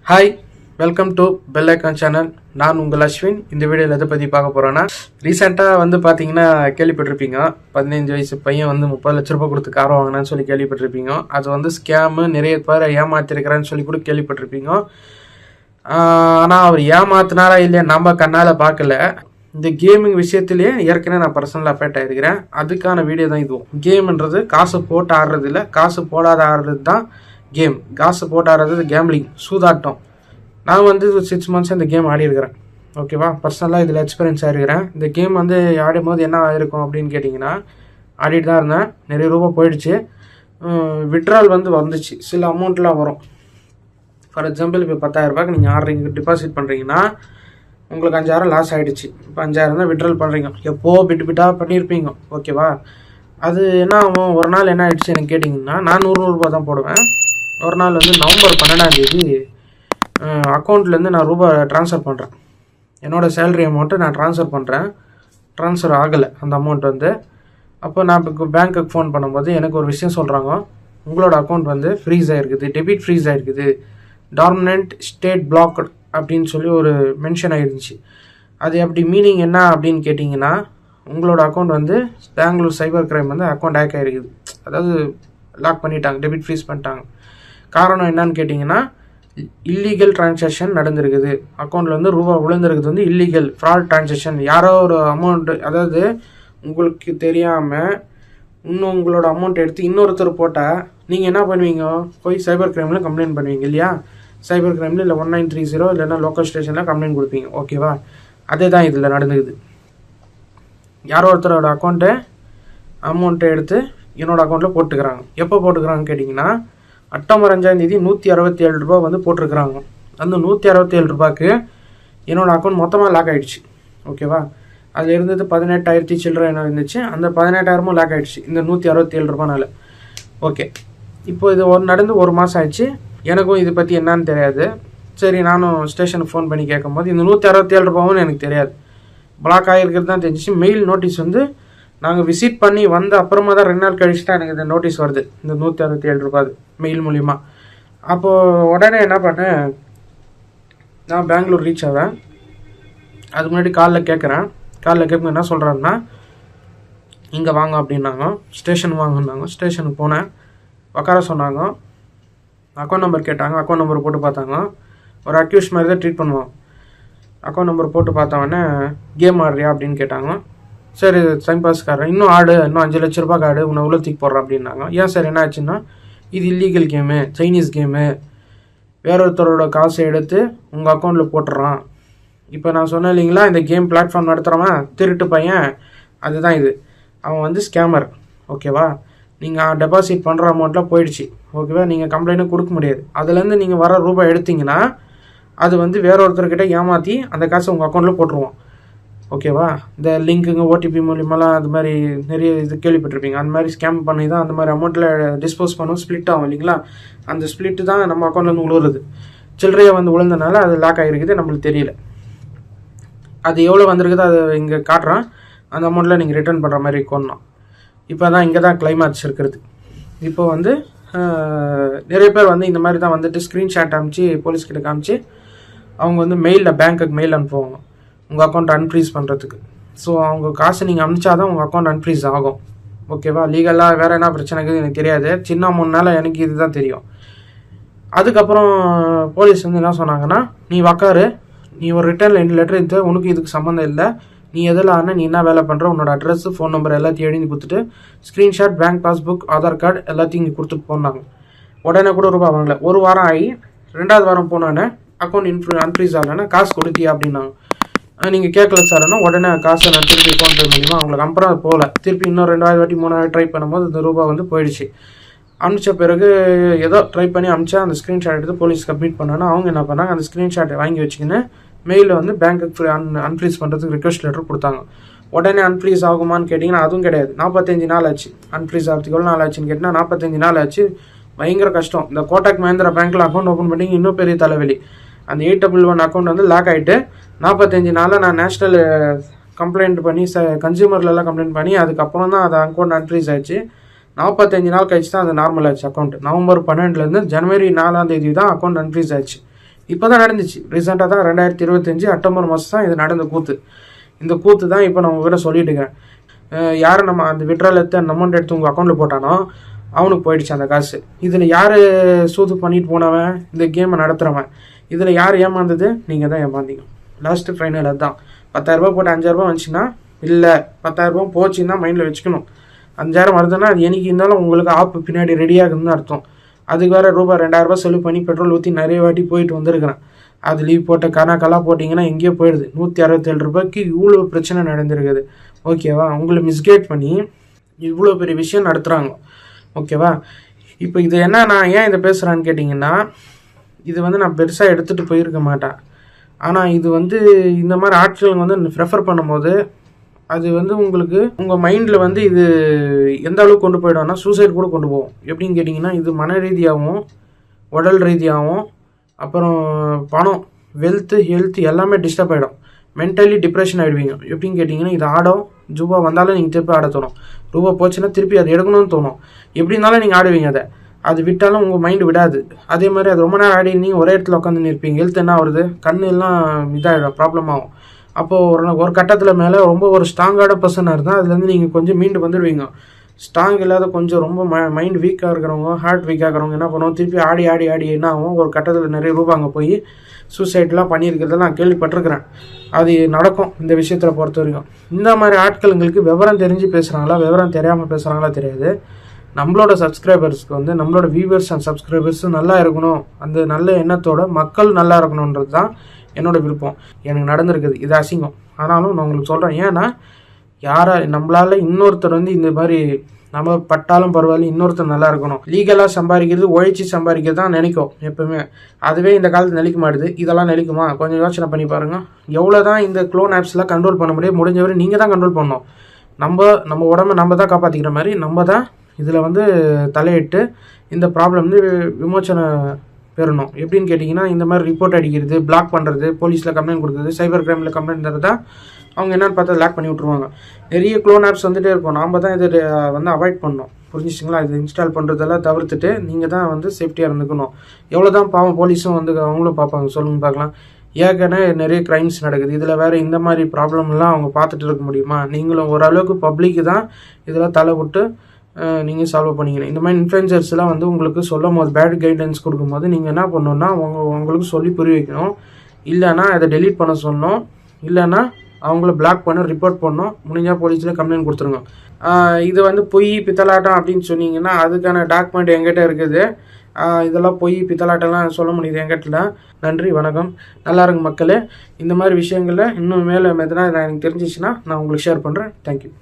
Hi, welcome to bell icon channel. நான் உங்கள் அஸ்வின். இந்த வீடியோவில் எதை பற்றி பார்க்க போகிறேன்னா, ரீசெண்டாக பார்த்தீங்கன்னா கேள்விப்பட்டிருப்பீங்க, 15 வயசு பையன் 30 லட்ச ரூபா கொடுத்து கார் வாங்கினான்னு சொல்லி கேள்விப்பட்டிருப்பீங்க. அது ஸ்கேமு, நிறைய பேர் ஏமாத்திருக்கிறான்னு சொல்லி கூட கேள்விப்பட்டிருப்பீங்க. ஆனால் அவர் ஏமாத்தினாரா இல்லையா நம்ம கண்ணால் பார்க்கல. இந்த கேமிங் விஷயத்திலேயே ஏற்கனவே நான் பர்சனலாக அஃபெக்ட் ஆகிருக்கிறேன். அதுக்கான வீடியோ தான் இதுவும். கேம்ன்றது காசு போட்டு ஆடுறது இல்லை, காசு போடாத ஆடுறது தான் கேம். காசு போட்டு ஆடுறது கேம்லிங், சூதாட்டம். நான் 6 months இந்த கேம் ஆடி இருக்கிறேன். ஓகேவா, பர்சனலாக இதில் எக்ஸ்பீரியன்ஸ் ஆகிருக்கிறேன். இந்த கேம் ஆடும் போது என்ன ஆகிருக்கும் அப்படின்னு கேட்டிங்கன்னா, ஆடிட்டு தான் இருந்தேன். நிறைய ரூபா போயிடுச்சு. விட்ரால் வந்துச்சு, சில அமௌண்ட்லாம் வரும். ஃபார் எக்ஸாம்பிள், இப்போ 10,000 ரூபாய்க்கு நீங்கள் ஆடுறீங்க, டெபாசிட் பண்ணுறீங்கன்னா உங்களுக்கு 5,000 லாஸ் ஆகிடுச்சு. இப்போ 5,000 தான் விட்ரால் பண்ணுறீங்க. எப்போது பிட்டாக பண்ணியிருப்பீங்க. ஓகேவா, அது என்ன ஆகும், ஒரு நாள் என்ன ஆகிடுச்சு எனக்கு கேட்டிங்கன்னா, நான் 100 ரூபா தான் போடுவேன். ஒரு நாள் நவம்பர் 12 அக்கௌண்ட்லேருந்து நான் ரூபா ட்ரான்ஸ்ஃபர் பண்ணுறேன். என்னோடய சேலரி அமௌண்ட்டு நான் ட்ரான்ஸ்ஃபர் பண்ணுறேன். ட்ரான்ஸ்ஃபர் ஆகலை அந்த அமௌண்ட். அப்போ நான் இப்போ பேங்க்குக்கு ஃபோன் பண்ணும்போது எனக்கு ஒரு விஷயம் சொல்கிறாங்க, உங்களோட அக்கௌண்ட் ஃப்ரீஸ் ஆகிருக்குது, டெபிட் ஃப்ரீஸ் ஆகிருக்குது, டார்மினன்ட் ஸ்டேட் பிளாக்டு அப்படின்னு சொல்லி ஒரு மென்ஷன் ஆகிருந்துச்சு. அது அப்படி மீனிங் என்ன அப்படின்னு கேட்டிங்கன்னா, உங்களோட account Bengaluru cyber crime account hack ஆகிருக்குது. அதாவது லாக் பண்ணிட்டாங்க, டெபிட் ஃப்ரீஸ் பண்ணிட்டாங்க. காரணம் என்னன்னு கேட்டிங்கன்னா, இல்லீகல் டிரான்சாக்ஷன் நடந்திருக்குது. அக்கௌண்ட்டில் ரூபா விழுந்திருக்குது இல்லீகல் ஃப்ராட் டிரான்சாக்ஷன். யாரோ ஒரு அமௌண்ட்டு, அதாவது உங்களுக்கு தெரியாமல் இன்னும் உங்களோட அமௌண்ட் எடுத்து இன்னொருத்தர் போட்டால் நீங்கள் என்ன பண்ணுவீங்க, போய் சைபர் கிரைமில் கம்ப்ளைண்ட் பண்ணுவீங்க இல்லையா? சைபர் கிரைமில் இல்லை 1930 இல்லைன்னா லோக்கல் ஸ்டேஷனில் கம்ப்ளைண்ட் கொடுப்பீங்க. ஓகேவா, அதே தான் இதில் நடந்துக்குது. யாரோ ஒருத்தரோட அமௌண்ட்டை எடுத்து என்னோடய அக்கௌண்ட்டில் போட்டுக்கிறாங்க. எப்போ போட்டுக்கிறாங்கன்னு கேட்டிங்கன்னா, அக்டோபர் 5 167 ரூபா போட்டிருக்கிறாங்க. அந்த 167 ரூபாய்க்கு என்னோடய அக்கௌண்ட் மொத்தமாக லாக் ஆகிடுச்சு. ஓகேவா, அதில் இருந்தது 18,000 சில்லரை என்ன இருந்துச்சு, அந்த 18,000 லாக் ஆகிடுச்சு இந்த 167 ரூபானால. ஓகே, இப்போ இது நடந்து 1 மாதம் ஆயிடுச்சு. எனக்கும் இதை பற்றி என்னான்னு தெரியாது. சரி, நானும் ஸ்டேஷனுக்கு ஃபோன் பண்ணி கேட்கும்போது இந்த 167 ரூபாவும் எனக்கு தெரியாது, பிளாக் ஆகிருக்கிறது தான் தெரிஞ்சிச்சு. மெயில் நோட்டீஸ் நாங்கள் விசிட் பண்ணி வந்த அப்புறமா தான் 2 நாள் கழிச்சு தான் எனக்கு இந்த நோட்டீஸ் வருது, இந்த 167 ரூபாய் மெயில் மூலிமா. அப்போது உடனே என்ன பண்ணேன், நான் பெங்களூர் ரீச் ஆவேன். அதுக்கு முன்னாடி காலில் கேட்க என்ன சொல்கிறாருன்னா, இங்கே வாங்க அப்படின்னாங்க, ஸ்டேஷன் வாங்கினாங்க. ஸ்டேஷனுக்கு போனேன், உட்கார சொன்னாங்க, அக்கௌண்ட் நம்பர் கேட்டாங்க. அக்கௌண்ட் நம்பர் போட்டு பார்த்தாங்க. ஒரு அக்யூஸ் மாதிரி தான் ட்ரீட் பண்ணுவோம். அக்கௌண்ட் நம்பர் போட்டு பார்த்தவொடனே கேம் ஆடுறியா அப்படின்னு கேட்டாங்க. சரி, டைம் பாஸ்காரன், இன்னும் 5 லட்ச ரூபாய்க்கு ஆடு, உன்னை உள்ள தூக்கி போடுறேன் அப்படின்னாங்க. ஏன் சார், என்ன ஆச்சுன்னா, இது இல்லீகல் கேமு, சைனீஸ் கேமு, வேறொருத்தரோட காசை எடுத்து உங்கள் அக்கௌண்ட்டில் போட்டுறான். இப்போ நான் சொன்னேன் இல்லைங்களா, இந்த கேம் பிளாட்ஃபார்ம் நடத்துகிறவன் திருட்டு பையன், அதுதான் இது. அவன் ஸ்கேமர். ஓகேவா, நீங்கள் டெபாசிட் பண்ணுற அமௌண்ட்டில் போயிடுச்சு. ஓகேவா, நீங்கள் கம்ப்ளைண்ட்டும் கொடுக்க முடியாது. அதுலேருந்து நீங்கள் வர ரூபாய் எடுத்திங்கன்னா அது வேற ஒருத்தர்கிட்ட ஏமாற்றி அந்த காசை உங்கள் அக்கௌண்ட்டில் போட்டுருவோம். ஓகேவா, இந்த லிங்க்குங்க ஓடிபி மூலியமெல்லாம் அது மாதிரி நிறைய இது கேள்விப்பட்டிருப்பீங்க. அந்த மாதிரி ஸ்கேம் பண்ணி தான் அந்த மாதிரி அமௌண்ட்டில் டிஸ்போஸ் பண்ணுவோம், ஸ்ப்ளிட் ஆகும் இல்லைங்களா? அந்த ஸ்ப்ளிட்டு தான் நம்ம அக்கௌண்ட்லேருந்து விழுவுறது. சில்லறையாக விழுந்தனால அது லாக் ஆகிருக்குது, நம்மளுக்கு தெரியல. அது எவ்வளோ வந்திருக்குதோ அது இங்கே காட்டுறான். அந்த அமௌண்ட்டில் நீங்கள் ரிட்டர்ன் பண்ணுற மாதிரி இருக்கணும். இப்போ தான் இங்கே தான் கிளைமாக்ஸ் இருக்கிறது. இப்போ நிறைய பேர் இந்த மாதிரி தான் ஸ்க்ரீன்ஷாட் அனுப்பிச்சு போலீஸ்கிட்ட காமிச்சு அவங்க மெயிலில் பேங்க்குக்கு மெயில் அனுப்புவாங்க உங்கள் அக்கௌண்ட் அன்ஃப்ரீஸ் பண்ணுறதுக்கு. ஸோ அவங்க காசு நீங்கள் அனுப்பிச்சா தான் உங்கள் அக்கௌண்ட் அன்ஃப்ரீஸ் ஆகும். ஓகேவா, லீகலாக வேறு என்ன பிரச்சனைக்கு எனக்கு தெரியாது. சின்ன அமௌண்ட்னால எனக்கு இது தான் தெரியும். அதுக்கப்புறம் போலீஸ் என்ன சொன்னாங்கன்னா, நீ உக்காரு, நீ ஒரு ரிட்டர்ன் லெட்டர் எடுத்து, உனக்கு இதுக்கு சம்மந்தம் இல்லை, நீ எதில் ஆனால் நீ என்ன வேலை பண்ணுற, உன்னோட அட்ரஸ், ஃபோன் நம்பர் எல்லாத்தையும் எழுதி கொடுத்துட்டு screenshot, bank passbook, Aadhaar card எல்லாத்தையும் இங்கே கொடுத்துட்டு போனாங்க. உடனே கூட ரூபா வாங்கலை. 1 வாரம் ஆகி 2வது வாரம் போனோன்னே அக்கௌண்ட் அன்ஃப்ரீஸ் ஆகலைன்னா காசு கொடுத்தியா அப்படின்னாங்க. நீங்கள் கேட்கல சார்னா உடனே காசை நான் திருப்பி அக்கௌண்ட் மூலிமா அவங்களுக்கு அப்புறம் போகல. திருப்பி இன்னும் 2வது வாட்டி 3வது ட்ரை பண்ணும்போது இந்த ரூபா போயிடுச்சு. அனுப்பிச்ச பிறகு ஏதோ ட்ரை பண்ணி அனுப்பிச்சா அந்த ஸ்க்ரீன்ஷாட் எடுத்து போலீஸ் சப்மிட் பண்ணோன்னா அவங்க என்ன பண்ணாங்க, அந்த ஸ்க்ரீன்ஷாட்டை வாங்கி வச்சுக்கின்னு மெயிலில் பேங்க்குக்கு அன்ஃப்ரீஸ் பண்ணுறதுக்கு ரிக்வெஸ்ட் லெட்டர் கொடுத்தாங்க. உடனே அன்ஃப்ரீஸ் ஆகுமான்னு கேட்டிங்கன்னா அதுவும் கிடையாது. 45 நாள் ஆச்சு. அன்ஃப்ரீஸ் ஆகிறதுக்கு எவ்வளோ நாள் ஆச்சுன்னு கேட்டிங்கன்னா 45 நாள் ஆச்சு. பயங்கர கஷ்டம். இந்த கோட்டாக் மஹேந்திரா பேங்க்கில் அக்கௌண்ட் ஓப்பன் பண்ணி இன்னும் பெரிய தலைவலி. அந்த 811 அக்கௌண்ட் லாக் ஆகிட்டு 45 நாளில் நான் நேஷ்னல் கம்ப்ளைண்ட் பண்ணி கன்சியூமர்லாம் கம்ப்ளைண்ட் பண்ணி அதுக்கப்புறம் தான் அது அக்கௌண்ட் அன்ஃப்ரீஸ் ஆச்சு. 45 நாள் கழிச்சு தான் அது நார்மல் ஆச்சு அக்கௌண்ட். நவம்பர் 12 ஜனவரி 4 தான் அக்கௌண்ட் அன்ஃப்ரீஸ் ஆச்சு. இப்போ தான் நடந்துச்சு, ரீசெண்டாக தான் 2025 அக்டோபர் மாதம் தான் இது நடந்த கூத்து. இந்த கூத்து தான் இப்போ நான் உங்ககிட்ட சொல்லிட்டு இருக்கிறேன். யாரை நம்ம அந்த விட்ரால் எடுத்து அந்த அமௌண்ட் எடுத்து உங்கள் அக்கௌண்ட்டில் போட்டானோ அவனுக்கு போயிடுச்சு அந்த காசு. இதில் யார் சூது பண்ணிட்டு போனவன், இந்த கேமை நடத்துகிறவன், இதில் யார் ஏமாந்தது? நீங்கள் தான் ஏமாந்தீங்க. லாஸ்ட்டு ஃபைனல் அதுதான். 10,000 போட்டு 5,000 வந்துச்சுன்னா, இல்லை 10,000 போச்சுன்னா மைண்டில் வச்சுக்கணும். 5,000 வருதுன்னா அது என்னைக்கு இருந்தாலும் உங்களுக்கு ஆப்பு பின்னாடி ரெடியாகுதுன்னு அர்த்தம். அதுக்கு வேறு ரூபாய் 2,000 செலவு பண்ணி பெட்ரோல் ஊற்றி நிறைய வாட்டி போயிட்டு வந்துருக்கிறேன். அது லீவ் போட்ட கணக்கெல்லாம் போட்டிங்கன்னா எங்கேயோ போயிடுது. 167 ரூபாய்க்கு இவ்வளோ பிரச்சனை நடந்திருக்குது. ஓகேவா? உங்களை மிஸ்கைட் பண்ணி இவ்வளோ பெரிய விஷயம் நடத்துகிறாங்க. ஓகேவா? இப்போ இது என்ன, நான் ஏன் இதை பேசுகிறான்னு கேட்டிங்கன்னா, இது வந்து நான் பெருசாக எடுத்துகிட்டு போயிருக்க மாட்டேன். ஆனால் இது வந்து இந்த மாதிரி ஆட்களுங்க வந்து ப்ரெஃபர் பண்ணும்போது அது வந்து உங்களுக்கு உங்கள் மைண்டில் வந்து இது எந்த அளவுக்கு கொண்டு போயிடும்னா சூசைட் கூட கொண்டு போகும். எப்படின்னு கேட்டிங்கன்னா, இது மன ரீதியாகவும் உடல் ரீதியாகவும் அப்புறம் பணம், வெல்த்து, ஹெல்த் எல்லாமே டிஸ்டர்ப் ஆகிடும். மென்டலி டிப்ரெஷன் ஆகிடுவீங்க. எப்படின்னு கேட்டிங்கன்னா, இது ஆடும், ரூபா வந்தாலும் நீங்கள் திருப்பி ஆட தோணும், ரூபா போச்சுன்னா திருப்பி அது எடுக்கணும்னு தோணும். எப்படி இருந்தாலும் நீங்கள் ஆடுவீங்க. அது விட்டாலும் உங்கள் மைண்டு விடாது. அதே மாதிரி அது ரொம்ப நேரம் ஆடினீங்க ஒரே இடத்துல உட்காந்து நிற்பீங்க. ஹெல்த் என்ன ஆகுது, கண்ணு எல்லாம் இதாகிடும், ப்ராப்ளம் ஆகும். அப்போது ஒரு கட்டத்தில் மேலே ரொம்ப ஒரு ஸ்ட்ராங்கான பர்சனாக இருந்தால் அதுலேருந்து நீங்கள் கொஞ்சம் மீண்டு வந்துடுவீங்க. ஸ்ட்ராங் இல்லாத கொஞ்சம் ரொம்ப மைண்ட் வீக்காக இருக்கிறவங்க, ஹார்ட் வீக்காக இருக்கிறவங்க என்ன பண்ணுவோம், திருப்பி ஆடி ஆடி ஆடி என்ன ஆகும், ஒரு கட்டத்தில் நிறைய ரூபா அங்கே போய் சூசைட்லாம் பண்ணியிருக்கிறதெல்லாம் நான் கேள்விப்பட்டிருக்கிறேன். அது நடக்கும் இந்த விஷயத்தில் பொறுத்த வரைக்கும். இந்த மாதிரி ஆட்களுங்களுக்கு விவரம் தெரிஞ்சு பேசுகிறாங்களா, விவரம் தெரியாமல் பேசுகிறாங்களா தெரியாது. நம்மளோட சப்ஸ்கிரைபர்ஸ்க்கு வந்து நம்மளோட வியூவர்ஸ் அண்ட் சப்ஸ்கிரைபர்ஸும் நல்லா இருக்கணும், அந்த நல்ல எண்ணத்தோட மக்கள் நல்லா இருக்கணுன்றது தான் என்னோட விருப்பம். எனக்கு நடந்திருக்குது, இது அசிங்கம். ஆனாலும் நான் உங்களுக்கு சொல்கிறேன். ஏன்னா நம்மளால் இன்னொருத்தர் வந்து இந்த மாதிரி நம்ம பட்டாலும் பரவாயில்ல, இன்னொருத்தர் நல்லா இருக்கணும், லீகலாக சம்பாதிக்கிறது, உழைச்சி சம்பாதிக்கிறது தான் நினைக்கும் எப்பவுமே. அதுவே இந்த காலத்தில் நினைக்க மாட்டுது. இதெல்லாம் நினைக்குமா? கொஞ்சம் யோசனை பண்ணி பாருங்கள். எவ்வளோ தான் இந்த க்ளோன் ஆப்ஸ்லாம் கண்ட்ரோல் பண்ண முடியும், முடிஞ்சவரை நீங்கள் தான் கண்ட்ரோல் பண்ணணும். நம்ம உடம்பை நம்ம தான் காப்பாற்றிக்கிற மாதிரி நம்ம தான் இதில் வந்து தலையிட்டு இந்த ப்ராப்ளம் வந்து விமோச்சனை பெறணும். எப்படின்னு கேட்டிங்கன்னா, இந்த மாதிரி ரிப்போர்ட் அடிக்கிறது, பிளாக் பண்ணுறது, போலீஸில் கம்ப்ளைண்ட் கொடுக்குறது, சைபர் கிரைமில் கம்ப்ளைண்ட் தரதா அவங்க என்னென்னு பார்த்தா லாக் பண்ணி விட்ருவாங்க. நிறைய க்ளோன் ஆப்ஸ் வந்துகிட்டே இருக்கும். நாம் தான் இதை வந்து அவாய்ட் பண்ணணும். புரிஞ்சிச்சிங்களா? இது இன்ஸ்டால் பண்ணுறதெல்லாம் தவிர்த்துட்டு நீங்கள் தான் வந்து சேஃப்டியாக இருந்துக்கணும். எவ்வளோ தான் பாவம் போலீஸும் வந்து அவங்களும் பார்ப்பாங்க, சொல்லுங்க பார்க்கலாம். ஏற்கனவே நிறைய க்ரைம்ஸ் நடக்குது. இதில் வேறு இந்த மாதிரி ப்ராப்ளம்லாம் அவங்க பார்த்துட்டு இருக்க முடியுமா? நீங்களும் ஓரளவுக்கு பப்ளிக்கு தான் இதெல்லாம் தலை விட்டு நீங்கள் சால்வ் பண்ணிக்கணும். இந்த மாதிரி இன்ஃப்ளூயன்சர்ஸ்லாம் வந்து உங்களுக்கு சொல்லும் போது, பேட் கைடன்ஸ் கொடுக்கும்போது நீங்கள் என்ன பண்ணணுன்னா உங்களுக்கு சொல்லி புரிய வைக்கணும். இல்லைன்னா அதை டெலீட் பண்ண சொல்லணும், இல்லைன்னா அவங்கள பிளாக் பண்ண ரிப்போர்ட் பண்ணணும். முடிஞ்சால் போலீஸில் கம்ப்ளைண்ட் கொடுத்துருங்க. இது வந்து பொய் பித்தலாட்டம் அப்படின்னு சொன்னீங்கன்னா அதுக்கான டாக்குமெண்ட் எங்கிட்ட இருக்குது. இதெல்லாம் பொய் பித்தலாட்டம்லாம் சொல்ல முடியுது எங்கிட்ட. நன்றி, வணக்கம், நல்லா இருங்க மக்களே. இந்த மாதிரி விஷயங்களில் இன்னும் மேலே மெதுனா எனக்கு தெரிஞ்சிச்சுன்னா நான் உங்களுக்கு ஷேர் பண்ணுறேன். தேங்க்யூ.